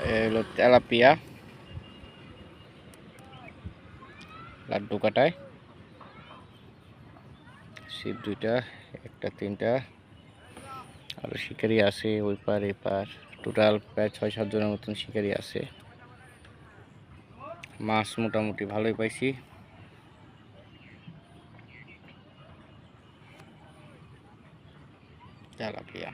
হলো তেলাপিয়া লাড্ডু কাটায় ছিপ দুইটা, একটা তিনটা, আরো শিকারি আছে ওই পার এই পার। টোটাল প্রায় ৬-৭ জনের মতন শিকারি আছে। মাছ মোটামুটি ভালোই পাইছি। তেলাপিয়া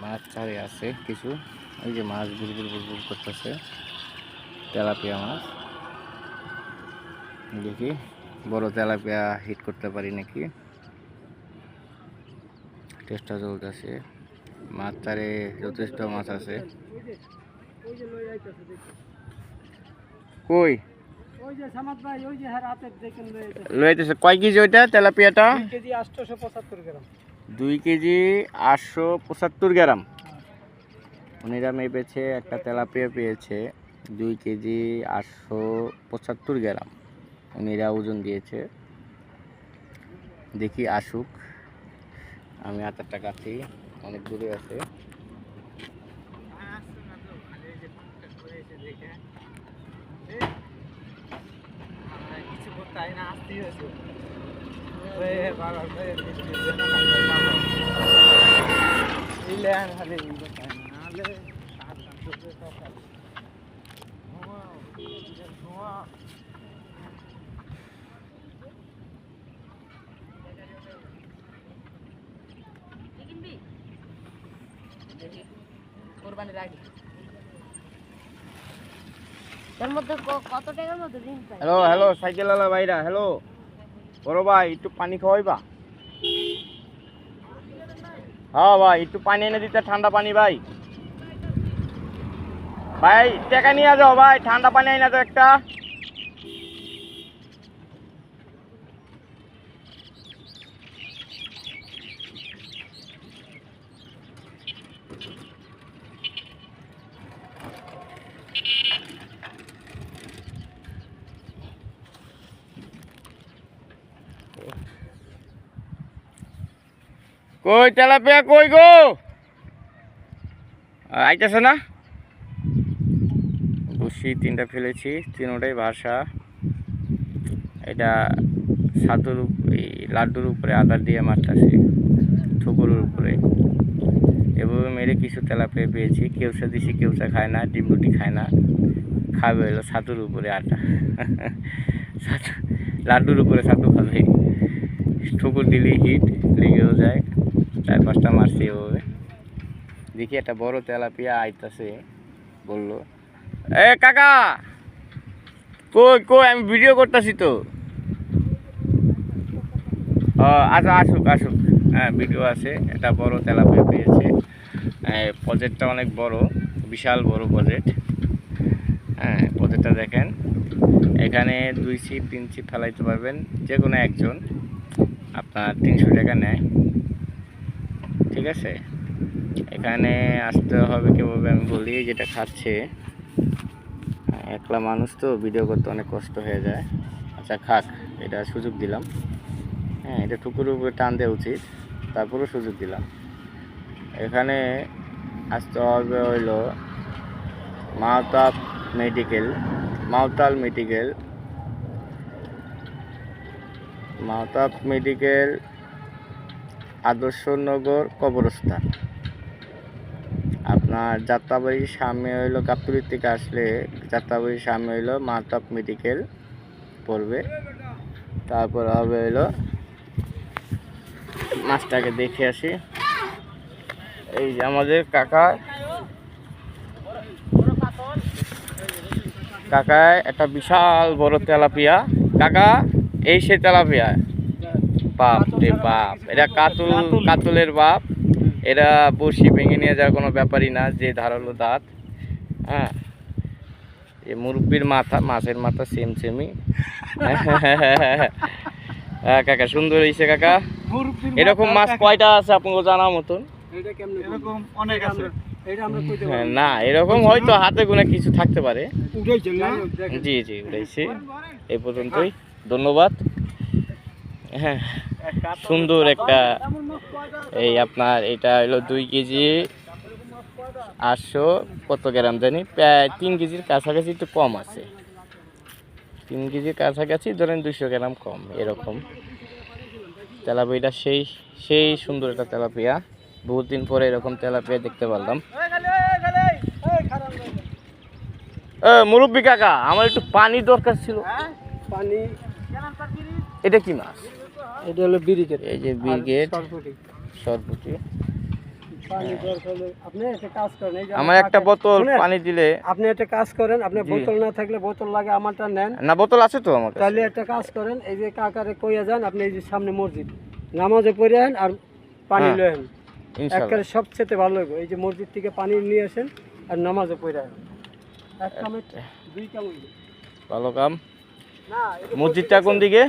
মাছ চারে আছে কিছু, ওই যে মাছ বুলবুল বুলবুল করতেছে, তেলাপিয়া মাছ। দেখি বড় তেলাপিয়া হিট করতে পারি নাকি, চেষ্টা চলতেছে। মাছ চারে যথেষ্ট মাছ আছে। কই লইতেছে কয় কেজি ওইটা তেলাপিয়াটা? 2 কেজি 875 গ্রাম। উনিরা মেপেছে, একটা তেলাপিয়া পেয়েছে 2 কেজি 875 গ্রাম। উনিরা ওজন দিয়েছে। দেখি আসুক, আমি আচারটা কাছি, অনেক দূরে আছে। হ্যালো হ্যালো সাইকেল আলা ভাইরা, হ্যালো বড় ভাই একটু পানি খাওয়াইবা? হ্যাঁ ভাই একটু পানি এনে দিতে, ঠান্ডা পানি। ভাই ভাই টাকা নিয়ে যাও ভাই, ঠান্ডা পানি এনে দাও একটা। কই তেলাপিয়া কই গো? আইতেছে না? বসি 3টা ফেলেছি, 3টাই ভাষা। এটা ছাতুর লাড্ডুর উপরে আদার দিয়ে মারতেছি, ঠুকুরের উপরে। এভাবে মেরে কিছু তেলাপিয়া পেয়েছি। কেউসা দিছি, কেউসা খায় না, ডিম রুটি খায় না, খাবে হলো ছাতুর উপরে আটা। লাড্ডুর উপরে ছাতু খাবে, ঠুকুর দিলে হিট লেগেও যায়। 4-5টা মারছি এভাবে। দেখি একটা বড় তেলাপিয়া আইতাছে, বললো এ কাকা কই কই, আমি ভিডিও করতেছি তো। আচ্ছা আসুক আসুক, হ্যাঁ ভিডিও আছে। একটা বড় তেলাপিয়া পেয়েছে। প্রজেক্টটা অনেক বড়, বিশাল বড় প্রজেক্ট। হ্যাঁ প্রজেক্টটা দেখেন, এখানে 2 ছিপ 3 ছিপ ফেলাইতে পারবেন যে কোনো একজন। আপনার 300 টাকা নেয়, ঠিক আছে। এখানে আসতে হবে কীভাবে আমি বলি, যেটা খাচ্ছে একলা মানুষ তো ভিডিও করতে অনেক কষ্ট হয়ে যায়। আচ্ছা খাক, এটা সুযোগ দিলাম। হ্যাঁ এটা টুকুরের উপরে টান দেওয়া উচিত, তারপরেও সুযোগ দিলাম। এখানে আসতে হবে হইলো মাওতাল মেডিকেল আদর্শনগর কবরস্থান। আপনার যাত্রাবাড়ির সামনে হইলো, গাবতলী থেকে আসলে যাত্রাবাড়ির সামনে হইলো মাওতাল মেডিকেল পড়বে। তারপর হবে হইলো, মাছটাকে দেখে আসি। এই যে আমাদের কাকায় একটা বিশাল বড় তেলাপিয়া কাকা এই সে তেলাপিয়া, বাপ রে বাপ, এটা কাতলের বাপ। এরা বসি ভেঙে নিয়ে যাওয়ার কোনো ব্যাপারই না, যে ধারালো দাঁত। হ্যাঁ, এই মুরব্বির মাথা, মাছের মাথা সেমই। হ্যাঁ কাকা, সুন্দর হয়েছে কাকা। এরকম মাছ কয়টা আছে আপনাকে জানার মতন? না, এরকম হয়তো হাতে গোনা কিছু থাকতে পারে। জি জি, উঠেছি। এই পর্যন্তই, ধন্যবাদ। হ্যাঁ, সুন্দর একটা, এই আপনার এটা হলো 2 কেজি 800 কত গ্রাম জানি, প্রায় 3 কেজির কাছাকাছি, একটু কম আছে। 3 কেজির কাছাকাছি ধরেন, 200 গ্রাম কম এরকম। তেলাপিয়াটা সেই সুন্দর একটা তেলাপিয়া। বহুত দিন পরে এরকম তেলাপিয়া দেখতে পারলাম। মুরব্বী কাকা, আমার একটু পানি দরকার ছিল। পানি? এটা কি মাছ? এটা হলো ব্রিগেড। এই যে ব্রিগেড সরপুটি। আপনি একটা কাজ করেন, এই যে আমার একটা বোতল পানি দিলে। আপনি একটা কাজ করেন, আপনার বোতল না থাকলে, বোতল লাগে আমারটা নেন। না, বোতল আছে তো আমার কাছে। তাহলে একটা কাজ করেন, এই যে কাকারে কইয়া যান, আপনি এই যে সামনে মসজিদ, নামাজে পড়ে আন আর পানি লয়ে আন। একবারে সবচেয়ে ভালো হবে, এই যে মসজিদ থেকে পানি নিয়ে আসেন আর নামাজে পড়ে আন। এক কামে 2 কাম হইলো। ভালো কাম। না, মসজিদটা কোন দিকে?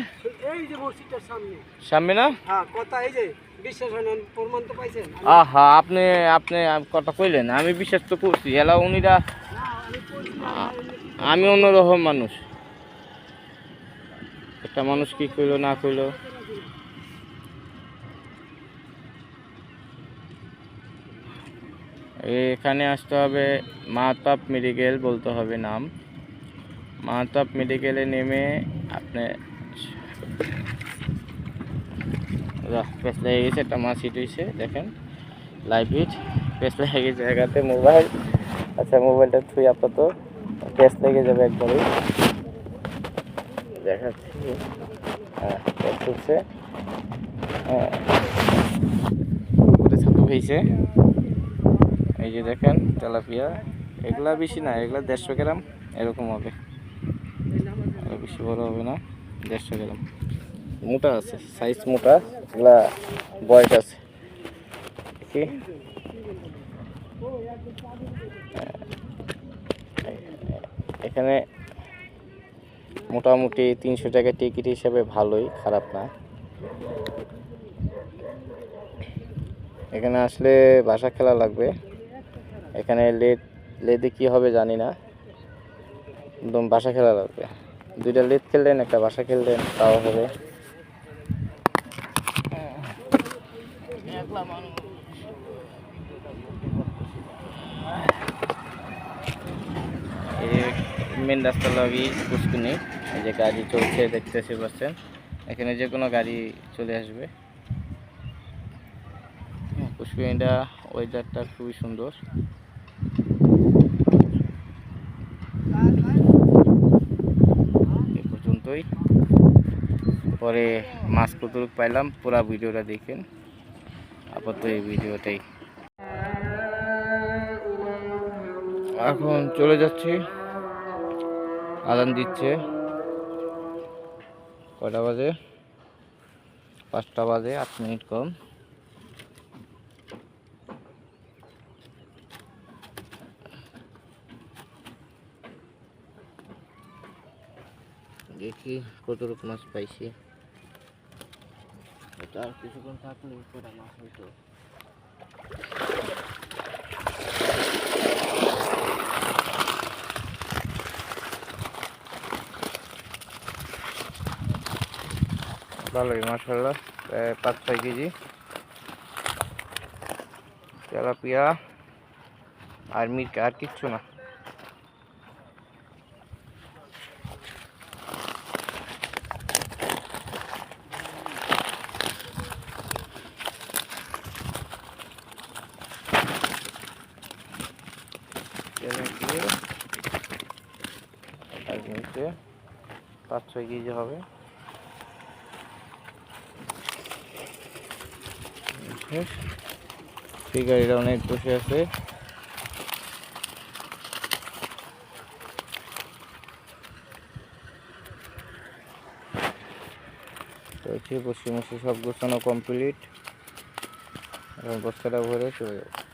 এই যে মসজিদটার সামনে। সামনে না? হ্যাঁ, কথা এই যে বিশ্বাস হয় না, প্রমাণ তো পাইছেন। আহা, আপনি কথা কইলেন, আমি বিশ্বাস তো করছি। এলা উনিরা, আমি অন্যরকম মানুষ। একটা মানুষ কি কইলো না কইলো। এখানে আসতে হবে, মাহতাব মেডিকেল বলতে হবে নাম। মাহতাব মেডিকেলে নেমে আপনি পেস লেগে গেছে, একটা মাছ হিট হয়েছে, দেখেন লাইভ হিট। পেস লেগে গেছে জায়গাতে মোবাইল। আচ্ছা, মোবাইলটা থুই আপাতত, পেস লেগে যাবে একবারে। দেখাচ্ছি। হ্যাঁ, পেস হচ্ছে। হ্যাঁ, ছাতু হয়েছে। এই যে দেখেন তেলাপিয়া, এগুলা বেশি না, এগুলা 150 গ্রাম এরকম হবে, বেশি বড় হবে না। 150 গ্রাম মোটা আছে, সাইজ মোটা, এগুলা বয়স আছে। কি এখানে মোটামুটি 300 টাকা টিকিট হিসাবে ভালোই, খারাপ না। এখানে আসলে বাসা খেলা লাগবে। এখানে লেদে কি হবে জানি না, একদম বাসা খেলা লাগবে। 2টা লেদ খেললেন, একটা বাসা খেললেন, তাও হবে। মেন রাস্তা লাগি পুষ্কুনি, এই যে গাড়ি চলছে দেখতেছি পাচ্ছেন, এখানে যে কোনো গাড়ি চলে আসবে। পুষ্কুনিটা ওয়েদারটা খুবই সুন্দর। এ পর্যন্তই, পরে মাছ কতটুকু পাইলাম পুরা ভিডিওটা দেখেন। আপাতত এই ভিডিওটাই। এখন চলে যাচ্ছি, আজান দিচ্ছে। কয়টা বাজে? 5টা বাজে, 8 মিনিট কম। দেখি কতটুকু মাছ পাইছি। এটা আর কিছুক্ষণ থাকলে কটা মাছ হইতো। ভালোই মাশাআল্লাহ, 5-6 কেজি তেলাপিয়া আর মির্কা, আর কিচ্ছু না। আর নিচে 5-6 কেজি হবে। শিকারিরা অনেক বসে আছে। হচ্ছে বসে সব গোছানো কমপ্লিট, এখন বস্তাটা ভরে চলে যাবে।